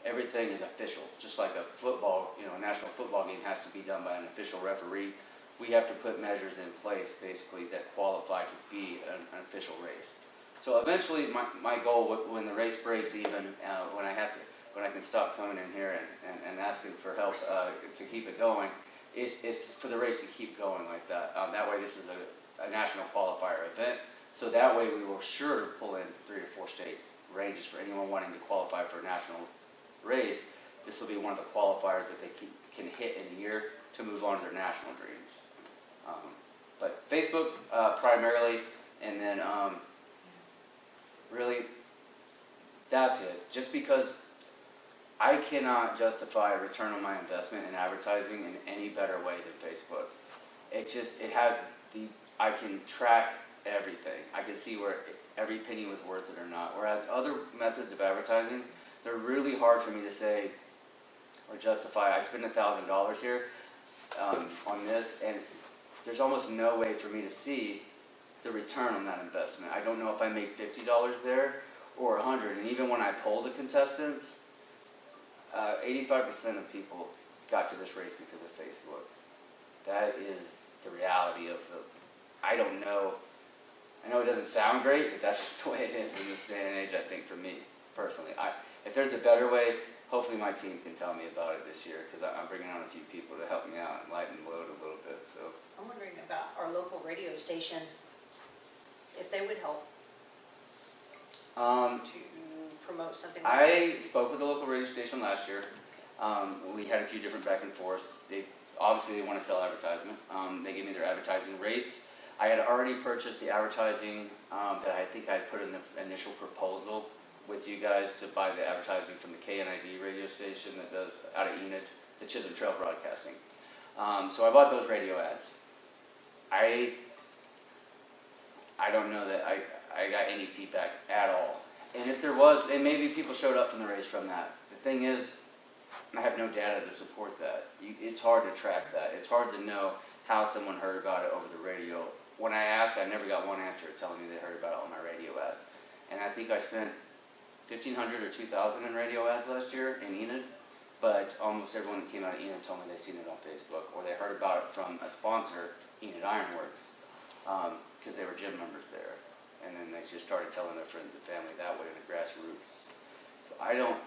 Speaker 8: everything is official. Just like a football, a national football game has to be done by an official referee. We have to put measures in place, basically, that qualify to be an official race. So eventually, my goal, when the race breaks even, when I can stop coming in here and asking for help to keep it going, is for the race to keep going like that. That way, this is a national qualifier event. So that way, we will sure to pull in 3 or 4 state ranges for anyone wanting to qualify for a national race. This will be one of the qualifiers that they can hit in a year to move on to their national dreams. But Facebook primarily, and then really that's it. Just because I cannot justify a return on my investment in advertising in any better way than Facebook. It has I can track everything. I can see where every penny was worth it or not. Whereas other methods of advertising, they're really hard for me to say or justify. I spent $1,000 here on this, and there's almost no way for me to see the return on that investment. I don't know if I made $50 there or $100. And even when I polled the contestants, 85% of people got to this race because of Facebook. That is the reality of I don't know. I know it doesn't sound great, but that's just the way it is in this day and age, I think, for me, personally. If there's a better way, hopefully my team can tell me about it this year, because I'm bringing on a few people to help me out and lighten the load a little bit. So
Speaker 4: I'm wondering about our local radio station, if they would help to promote something like
Speaker 8: I
Speaker 4: this.
Speaker 8: spoke with the local radio station last year. We had a few different back and forths. Obviously they want to sell advertisement. They gave me their advertising rates. I had already purchased the advertising that I think I put in the initial proposal with you guys to buy the advertising from the KNID radio station that does out of Enid, the Chisholm Trail Broadcasting. So I bought those radio ads. I don't know that I got any feedback at all. And if there was, and maybe people showed up from the race from that. The thing is, I have no data to support that. It's hard to track that. It's hard to know how someone heard about it over the radio. When I asked, I never got one answer telling me they heard about it on my radio ads. And I think I spent $1,500 or $2,000 in radio ads last year in Enid, but almost everyone that came out of Enid told me they'd seen it on Facebook, or they heard about it from a sponsor, Enid Ironworks, because they were gym members there. And then they just started telling their friends and family that way in the grassroots. So I'm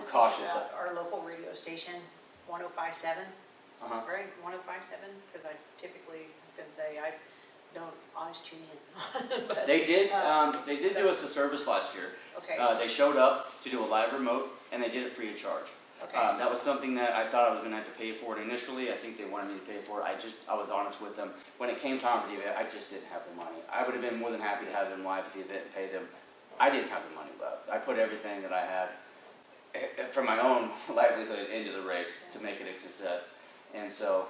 Speaker 8: cautious.
Speaker 4: Our local radio station, 105.7,
Speaker 8: Uh-huh.
Speaker 4: right? 105.7, because I typically was going to say say, I don't always tune in. But,
Speaker 8: They did do us a service last year.
Speaker 4: Okay,
Speaker 8: They showed up to do a live remote, and they did it free of charge.
Speaker 4: okay.
Speaker 8: That was something that I thought I was gonna have to pay for it initially. I think they wanted me to pay for it. I was honest with them. When it came time for the event, I just didn't have the money. I would have been more than happy to have them live at the event and pay them. I didn't have the money left. I put everything that I had for my own livelihood into the race to make it a success. And so,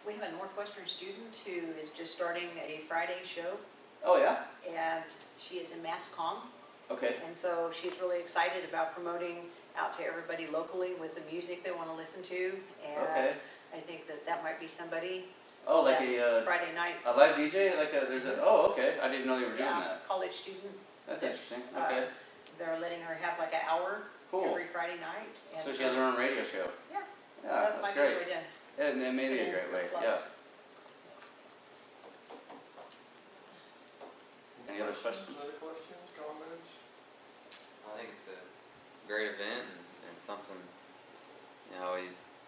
Speaker 4: We have a Northwestern student who is just starting a Friday show,
Speaker 8: oh yeah,
Speaker 4: and she is in Mass Comm.
Speaker 8: okay.
Speaker 4: And so she's really excited about promoting out to everybody locally with the music they want to listen to.
Speaker 8: Okay.
Speaker 4: And I think that that might be somebody.
Speaker 8: Oh, like
Speaker 4: that Friday night.
Speaker 8: a live DJ? Oh, okay. I didn't know they were doing
Speaker 4: Yeah,
Speaker 8: that.
Speaker 4: college student.
Speaker 8: That's interesting.
Speaker 4: uh,
Speaker 8: Okay,
Speaker 4: They're letting her have like an hour
Speaker 8: cool.
Speaker 4: every Friday night. And
Speaker 8: So she has her own radio show.
Speaker 4: Yeah.
Speaker 8: Yeah,
Speaker 4: That
Speaker 8: that's
Speaker 4: might be a
Speaker 8: great.
Speaker 4: way to
Speaker 8: Yeah, and that may be
Speaker 4: put
Speaker 8: a
Speaker 4: in
Speaker 8: great
Speaker 4: some
Speaker 8: way,
Speaker 4: plugs.
Speaker 8: yes. Any other questions?
Speaker 1: Other questions, comments?
Speaker 5: I think it's a great event and something,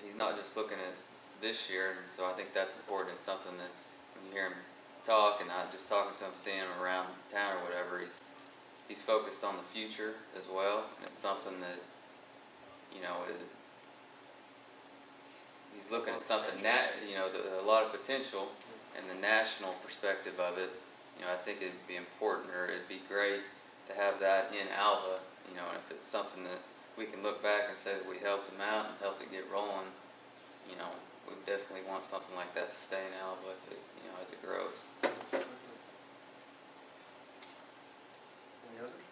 Speaker 5: he's not just looking at this year, and so I think that's important. It's something that when you hear him talk, and not just talking to him, seeing him around town or whatever, he's focused on the future as well, and it's something that, he's looking at something, a lot of potential, and the national perspective of it. I think it'd be important, or it'd be great to have that in Alva, and if it's something that we can look back and say that we helped them out and helped it get rolling, we definitely want something like that to stay in Alva if it, as it grows.
Speaker 1: Any others?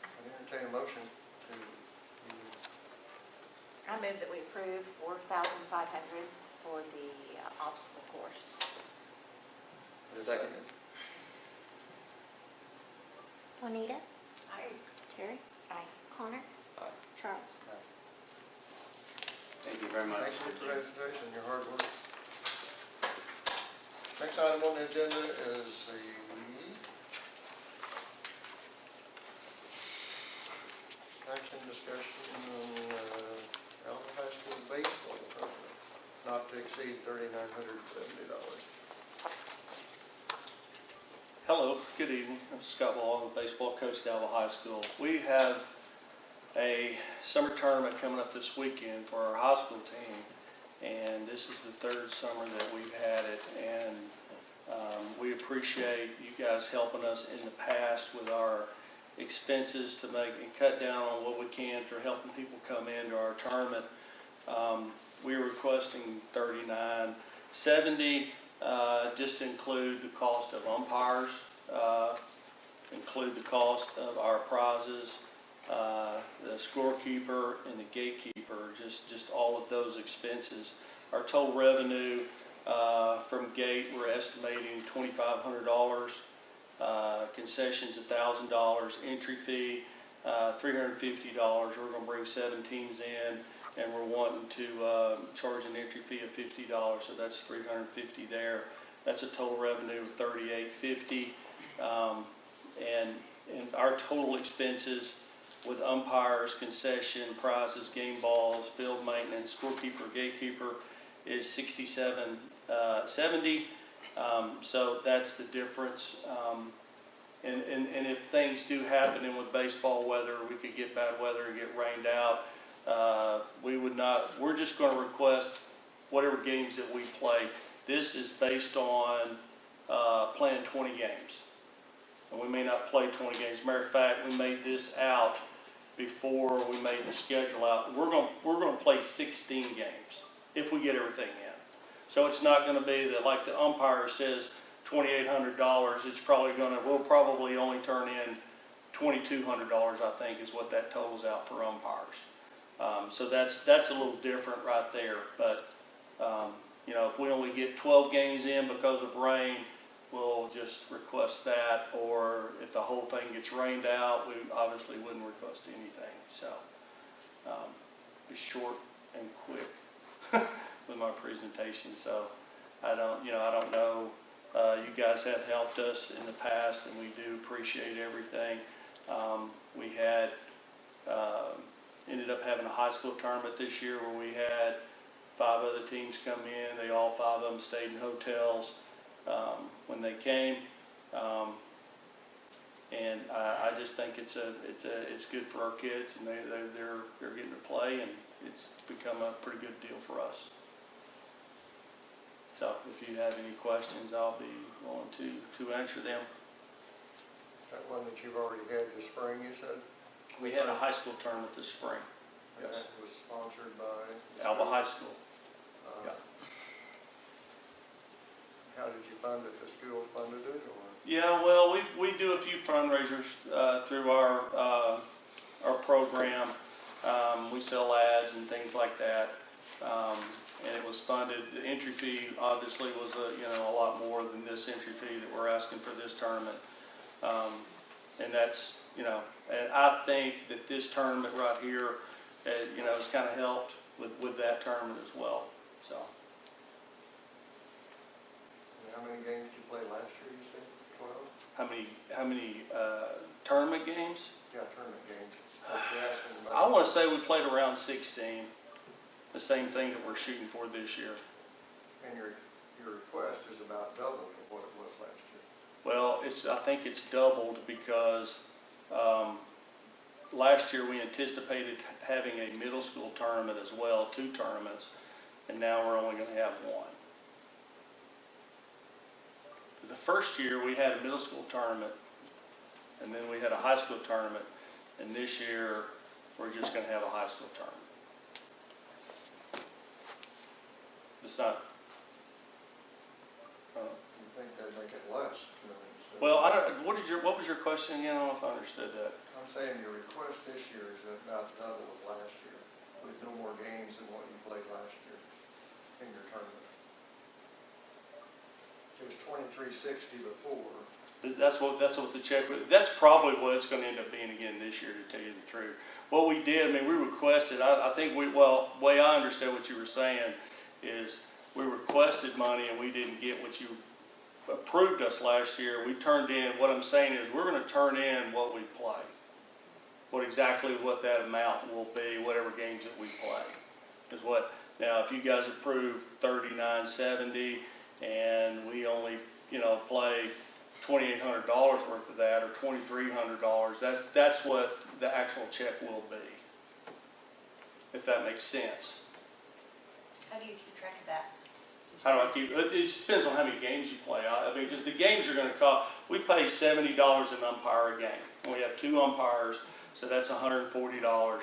Speaker 1: I'd entertain a motion to,
Speaker 9: I move that we approve $4,500 for the obstacle course.
Speaker 5: Second.
Speaker 6: Juanita,
Speaker 9: Aye.
Speaker 6: Terry,
Speaker 9: Aye.
Speaker 6: Connor,
Speaker 5: Aye.
Speaker 6: Charles.
Speaker 8: Thank you very much.
Speaker 1: thanks for your presentation, your hard work. Next item on the agenda is the action discussion on Alva High School baseball tournament, not to exceed $3,970.
Speaker 7: Hello, good evening. I'm Scott Ball, I'm a baseball coach at Alva High School. We have a summer tournament coming up this weekend for our high school team, and this is the third summer that we've had it, and we appreciate you guys helping us in the past with our expenses to make and cut down on what we can for helping people come into our tournament. We're requesting $39.70. Just to include the cost of umpires, include the cost of our prizes, the scorekeeper and the gatekeeper, just all of those expenses. Our total revenue from gate, we're estimating $2,500, concessions $1,000, entry fee $350. We're going to bring 7 teams in, and we're wanting to charge an entry fee of $50, so that's $350 there. That's a total revenue of $38.50, and our total expenses with umpires, concession, prizes, game balls, field maintenance, scorekeeper, gatekeeper is $67.70. So that's the difference. And if things do happen, and with baseball weather, we could get bad weather and get rained out, we're just going to request whatever games that we play. This is based on playing 20 games. And we may not play 20 games. Matter of fact, we made this out before we made the schedule out. We're going to play 16 games if we get everything in. So it's not going to be that, like the umpire says, $2,800. It's probably we'll probably only turn in $2,200, I think, is what that totals out for umpires. So that's a little different right there. But if we only get 12 games in because of rain, we'll just request that. Or if the whole thing gets rained out, we obviously wouldn't request anything. So be short and quick with my presentation. So I don't know. You guys have helped us in the past, and we do appreciate everything. We had ended up having a high school tournament this year where we had 5 other teams come in. All 5 of them stayed in hotels.
Speaker 10: when they came. And I just think it's good for our kids, and they're getting to play, and it's become a pretty good deal for us. So if you have any questions, I'll be willing to answer them.
Speaker 1: That one that you've already had this spring, you said?
Speaker 10: We had a high school tournament this spring.
Speaker 1: And
Speaker 10: Yes.
Speaker 1: that was sponsored by?
Speaker 10: Alva High School.
Speaker 1: Uh,
Speaker 10: Yeah.
Speaker 1: How did you fund it? The school funded it, or?
Speaker 10: Yeah, well, we do a few fundraisers through our program. We sell ads and things like that, and it was funded. The entry fee obviously was a lot more than this entry fee that we're asking for this tournament, and that's and I think that this tournament right here, has kind of helped with that tournament as well. So.
Speaker 1: And how many games did you play last year? You said 12.
Speaker 10: How many tournament games?
Speaker 1: Yeah, tournament games. That's what you're asking about.
Speaker 10: I want to say we played around 16. The same thing that we're shooting for this year.
Speaker 1: And your request is about double of what it was last year.
Speaker 10: Well, I think it's doubled because last year we anticipated having a middle school tournament as well, 2 tournaments, and now we're only going to have 1. The first year we had a middle school tournament, and then we had a high school tournament, and this year we're just going to have a high school tournament. It's not.
Speaker 1: You think they'd make it less?
Speaker 10: Well, what was your question again? I don't know if I understood that.
Speaker 1: I'm saying your request this year is about double of last year, with no more games than what you played last year in your tournament. It was 2360 before.
Speaker 10: That's what the check was. That's probably what it's going to end up being again this year, to tell you the truth. What we did, we requested, I think the way I understood what you were saying is we requested money and we didn't get what you approved us last year. We turned in, what I'm saying is we're going to turn in what we play. Exactly what that amount will be, whatever games that we play. Is what, now if you guys approve $39.70 and we only, play $2,800 worth of that, or $2,300, that's what the actual check will be. If that makes sense.
Speaker 9: How do you keep track of that?
Speaker 10: How do I keep, it just depends on how many games you play. Because the games are going to cost, we pay $70 an umpire a game. And we have 2 umpires, so that's $140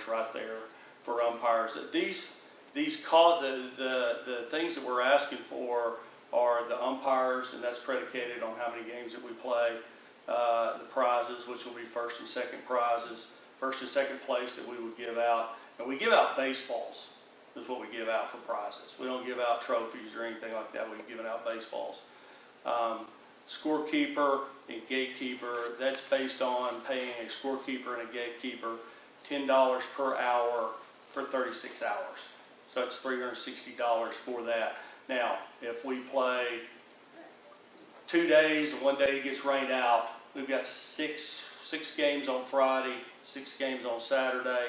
Speaker 10: right there for umpires. These the things that we're asking for are the umpires, and that's predicated on how many games that we play. The prizes, which will be first and second prizes, first and second place that we would give out. And we give out baseballs. Is what we give out for prizes. We don't give out trophies or anything like that. We've given out baseballs. Scorekeeper and gatekeeper, that's based on paying a scorekeeper and a gatekeeper $10 per hour for 36 hours. So it's $360 for that. Now, if we play 2 days and 1 day it gets rained out, we've got six games on Friday, 6 games on Saturday,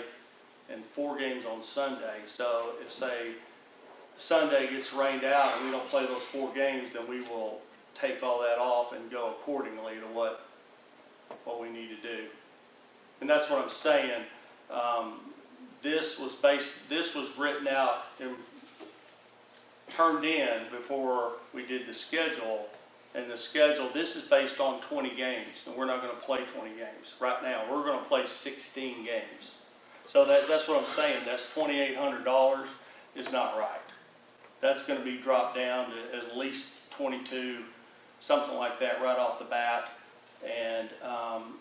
Speaker 10: and 4 games on Sunday. So if, say, Sunday gets rained out and we don't play those 4 games, then we will take all that off and go accordingly to what we need to do. And that's what I'm saying. This was written out and turned in before we did the schedule. And the schedule, this is based on 20 games, and we're not going to play 20 games. Right now, we're going to play 16 games. So that's what I'm saying. That's $2,800 is not right. That's going to be dropped down to at least 22, something like that right off the bat. And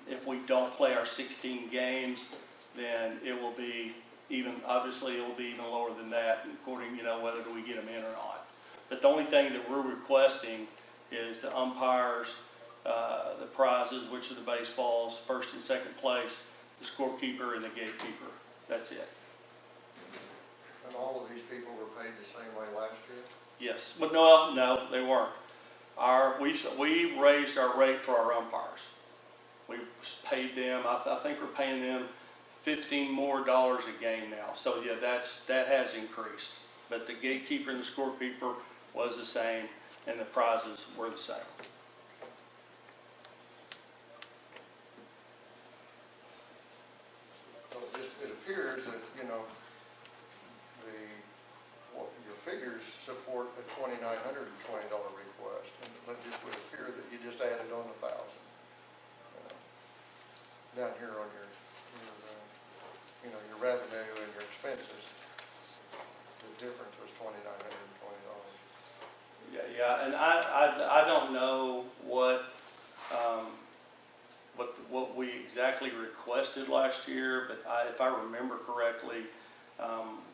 Speaker 10: if we don't play our 16 games, then it will be even lower than that, according, whether we get them in or not. But the only thing that we're requesting is the umpires, the prizes, which are the baseballs, first and second place, the scorekeeper, and the gatekeeper. That's it.
Speaker 1: And all of these people were paid the same way last year?
Speaker 10: Yes, but no, they weren't. We raised our rate for our umpires. We paid them. I think we're paying them $15 more a game now. So yeah, that has increased. But the gatekeeper and the scorekeeper was the same, and the prizes were the same.
Speaker 1: Well, it appears that, you know, your figures support a $2,920 request, and it just would appear that you just added on 1,000. Down here on your you know, your revenue and your expenses, the difference was $2,920.
Speaker 10: Yeah, and I don't know what we exactly requested last year, but if I remember correctly,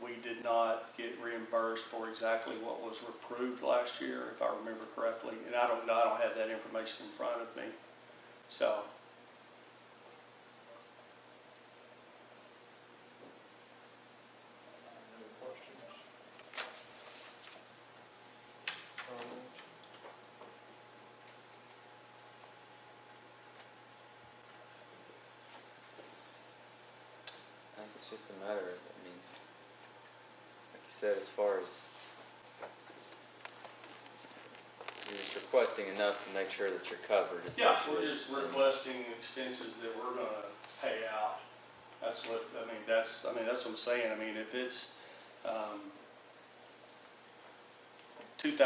Speaker 10: we did not get reimbursed for exactly what was approved last year, if I remember correctly. And I don't have that information in front of me. So.
Speaker 1: Any questions? Comments?
Speaker 5: I think it's just a matter of, I mean, like you said, as far as you're just requesting enough to make sure that you're covered.
Speaker 10: Yeah,
Speaker 5: essentially.
Speaker 10: we're just requesting expenses that we're gonna pay out. That's what, that's what I'm saying. I mean, if it's, $2,000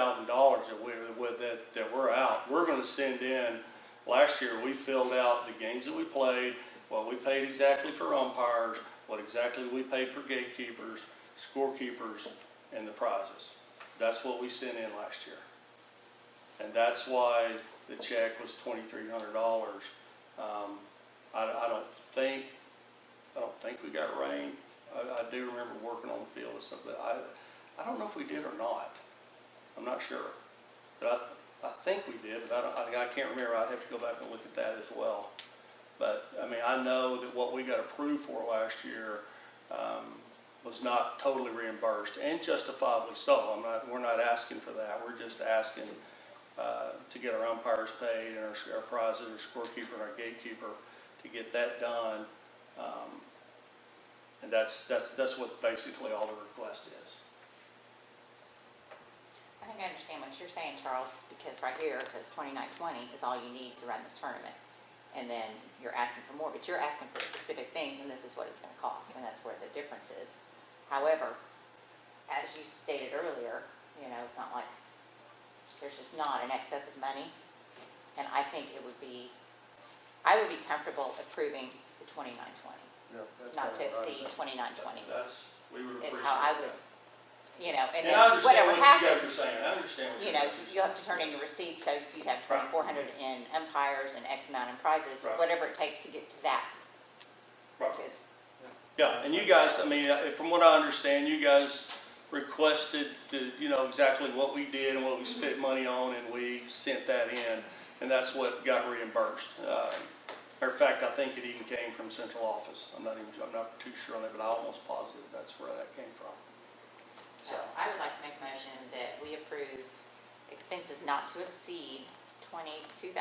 Speaker 10: that we're out, we're gonna send in. Last year, we filled out the games that we played, what we paid exactly for umpires, what exactly we paid for gatekeepers, scorekeepers, and the prizes. That's what we sent in last year. And that's why the check was $2,300. I don't think we got rain. I do remember working on the field and stuff, but I don't know if we did or not. I'm not sure, but I think we did, but I can't remember. I'd have to go back and look at that as well. But I mean, I know that what we got approved for last year was not totally reimbursed, and justifiably so. We're not asking for that. We're just asking to get our umpires paid and our prizes, our scorekeeper and our gatekeeper, to get that done. And that's what basically all the request is.
Speaker 9: I think I understand what you're saying, Charles, because right here it says $2,920 is all you need to run this tournament. And then you're asking for more, but you're asking for specific things, and this is what it's going to cost, and that's where the difference is. However, as you stated earlier, you know, it's not like there's just not an excess of money. And I think I would be comfortable approving the $2,920,
Speaker 1: Yeah, that's
Speaker 9: not to
Speaker 1: kind of
Speaker 9: exceed $2,920.
Speaker 10: We would
Speaker 9: Is
Speaker 10: appreciate
Speaker 9: how I
Speaker 10: that.
Speaker 9: would, you know, and
Speaker 10: And
Speaker 9: then
Speaker 10: I understand
Speaker 9: whatever
Speaker 10: what you guys
Speaker 9: happens,
Speaker 10: are saying. I understand what
Speaker 9: you
Speaker 10: you
Speaker 9: know,
Speaker 10: guys are
Speaker 9: you have to turn in your receipts, so if you have
Speaker 10: Right.
Speaker 9: 2,400 in umpires and X amount in prizes,
Speaker 10: Right.
Speaker 9: whatever it takes to get to that.
Speaker 10: Right.
Speaker 9: Because
Speaker 10: Yeah, and you guys, I mean, from what I understand, you guys requested to, you know, exactly what we did and what we spent money on, and we sent that in, and that's what got reimbursed. Matter of fact, I think it even came from central office. I'm not too sure on that, but I'm almost positive that's where that came from.
Speaker 9: So I would like to make a motion that we approve expenses not to exceed $22,920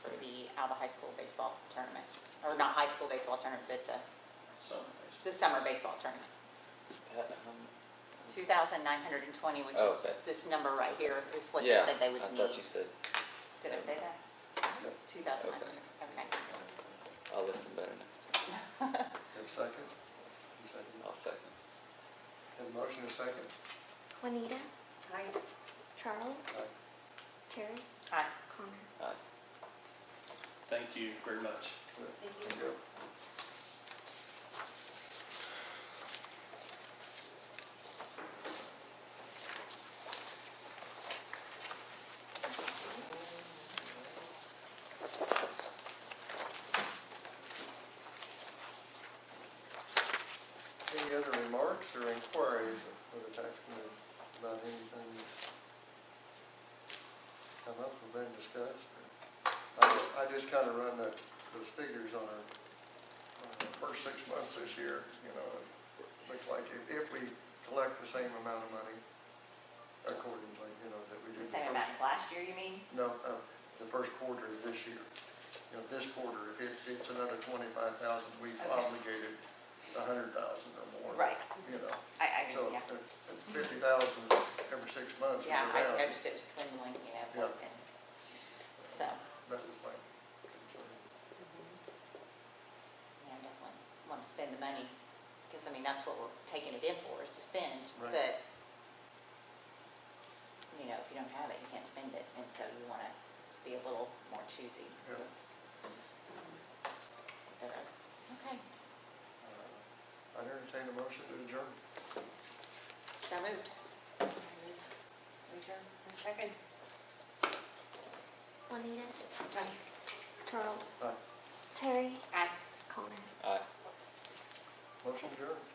Speaker 9: for the Alva High School baseball tournament. Or not high school baseball tournament, but the summer baseball tournament. 2,920, which
Speaker 5: Oh,
Speaker 9: is
Speaker 5: okay.
Speaker 9: this number right here, is what they
Speaker 5: Yeah,
Speaker 9: said they would
Speaker 5: I
Speaker 9: need.
Speaker 5: thought you said,
Speaker 9: Did I say that? 2,900, okay.
Speaker 5: I'll listen better next time.
Speaker 1: Have a second? Second.
Speaker 5: I'll second.
Speaker 1: Have a motion and a second?
Speaker 6: Juanita, Charles,
Speaker 1: Aye.
Speaker 6: Terry,
Speaker 9: Aye.
Speaker 6: Connor.
Speaker 5: Aye.
Speaker 10: Thank you very much.
Speaker 1: Thank you. Any other remarks or inquiries for the tax committee about anything that's come up or been discussed? I just kind of run those figures on our first 6 months this year. You know, it looks like if we collect the same amount of money accordingly, you know, that we do.
Speaker 9: The same amount as last year, you mean?
Speaker 1: No, the first quarter of this year. You know, this quarter, if it's another 25,000, we've
Speaker 9: Okay.
Speaker 1: obligated 100,000 or more.
Speaker 9: Right.
Speaker 1: You you know.
Speaker 9: I
Speaker 1: So
Speaker 9: yeah.
Speaker 1: 50,000 every 6 months.
Speaker 9: Yeah,
Speaker 1: we're
Speaker 9: I
Speaker 1: down.
Speaker 9: noticed it was dwindling, you know, so,
Speaker 1: Yeah.
Speaker 9: so,
Speaker 1: That was my concern.
Speaker 9: yeah, definitely want to spend the money, because, I mean, that's what we're taking it in for, is to spend.
Speaker 1: Right.
Speaker 9: But, you know, if you don't have it, you can't spend it, and so you want to be a little more choosy.
Speaker 1: Yeah.
Speaker 9: There is. Okay,
Speaker 1: I entertain a motion to adjourn.
Speaker 9: so moved. Return.
Speaker 4: Second.
Speaker 6: Juanita,
Speaker 9: Right.
Speaker 6: Charles,
Speaker 1: Aye.
Speaker 6: Terry,
Speaker 9: Aye.
Speaker 6: Connor.
Speaker 5: Aye.
Speaker 1: Motion adjourned.